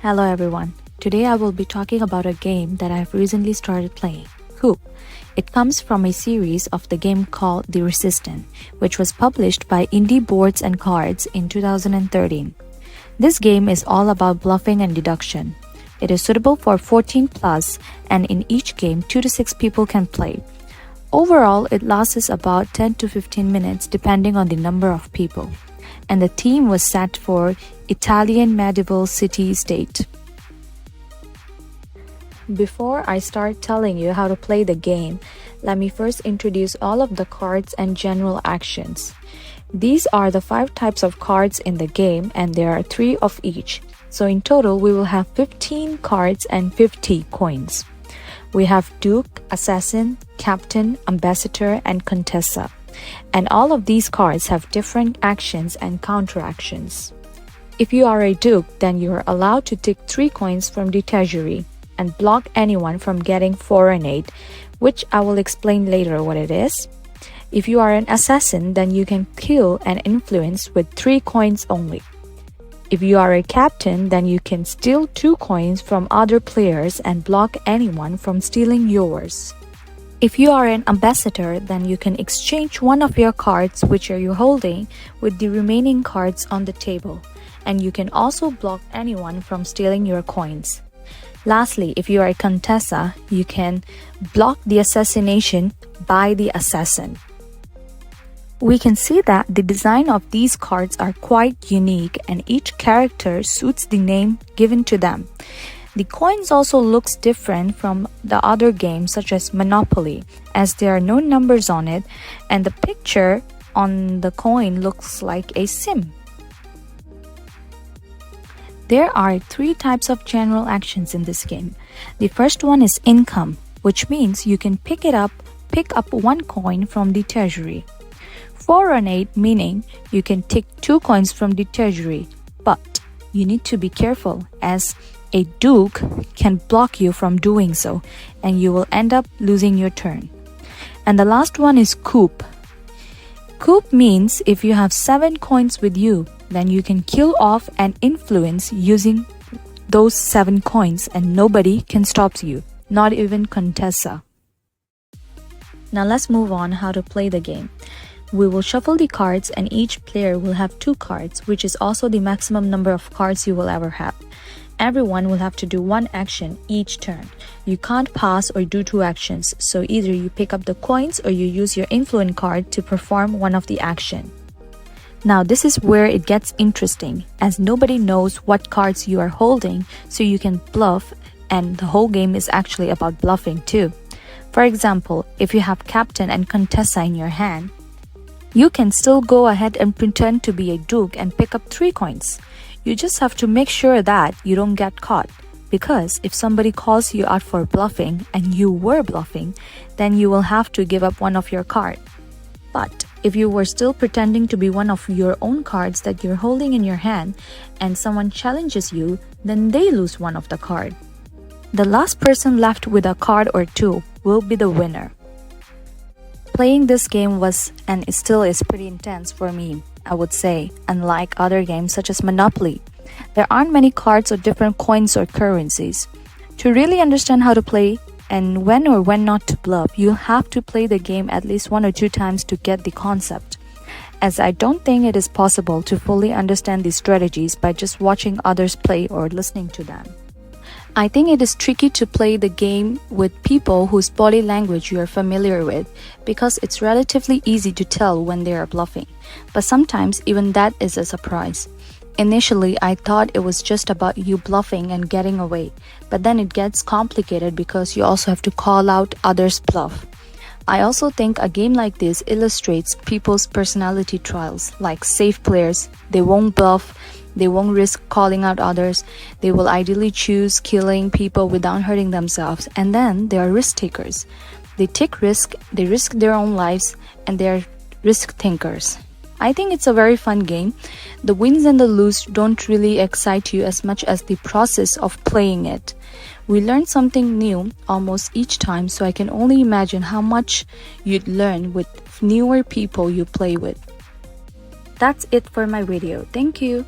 Hello everyone. Today I will be talking about a game that I have recently started playing, Hoop. It comes from a series of the game called The Resistant, which was published by Indie Boards and Cards in 2013. This game is all about bluffing and deduction. It is suitable for 14 plus, and in each game 2 to 6 people can play. Overall, it lasts about 10 to 15 minutes depending on the number of people. And the theme was set for Italian medieval city-state. Before I start telling you how to play the game, let me first introduce all of the cards and general actions. These are the 5 types of cards in the game, and there are 3 of each. So in total, we will have 15 cards and 50 coins. We have Duke, Assassin, Captain, Ambassador, and Contessa. And all of these cards have different actions and counteractions. If you are a Duke, then you are allowed to take 3 coins from the treasury and block anyone from getting 4 and 8, which I will explain later what it is. If you are an Assassin, then you can kill and influence with 3 coins only. If you are a Captain, then you can steal 2 coins from other players and block anyone from stealing yours. If you are an Ambassador, then you can exchange one of your cards which are you holding with the remaining cards on the table, and you can also block anyone from stealing your coins. Lastly, if you are a Contessa, you can block the assassination by the assassin. We can see that the design of these cards are quite unique, and each character suits the name given to them. The coins also looks different from the other games such as Monopoly, as there are no numbers on it, and the picture on the coin looks like a sim. There are 3 types of general actions in this game. The first one is income, which means you can pick up 1 coin from the treasury. 4 and 8 meaning you can take 2 coins from the treasury, but you need to be careful as a Duke can block you from doing so, and you will end up losing your turn. And the last one is Coup. Coup means if you have 7 coins with you, then you can kill off and influence using those 7 coins, and nobody can stop you, not even Contessa. Now let's move on how to play the game. We will shuffle the cards, and each player will have 2 cards, which is also the maximum number of cards you will ever have. Everyone will have to do 1 action each turn. You can't pass or do 2 actions, so either you pick up the coins or you use your influence card to perform one of the action. Now this is where it gets interesting, as nobody knows what cards you are holding, so you can bluff, and the whole game is actually about bluffing too. For example, if you have Captain and Contessa in your hand, you can still go ahead and pretend to be a Duke and pick up 3 coins. You just have to make sure that you don't get caught, because if somebody calls you out for bluffing and you were bluffing, then you will have to give up one of your cards. But if you were still pretending to be one of your own cards that you're holding in your hand and someone challenges you, then they lose one of the card. The last person left with a card or 2 will be the winner. Playing this game was and still is pretty intense for me, I would say, unlike other games such as Monopoly. There aren't many cards or different coins or currencies. To really understand how to play and when or when not to bluff, you have to play the game at least 1 or 2 times to get the concept, as I don't think it is possible to fully understand these strategies by just watching others play or listening to them. I think it is tricky to play the game with people whose body language you are familiar with, because it's relatively easy to tell when they are bluffing, but sometimes even that is a surprise. Initially, I thought it was just about you bluffing and getting away, but then it gets complicated because you also have to call out others' bluff. I also think a game like this illustrates people's personality traits, like safe players. They won't bluff, they won't risk calling out others, they will ideally choose killing people without hurting themselves, and then they are risk takers. They take risk, they risk their own lives, and they are risk thinkers. I think it's a very fun game. The wins and the lose don't really excite you as much as the process of playing it. We learn something new almost each time, so I can only imagine how much you'd learn with newer people you play with. That's it for my video. Thank you.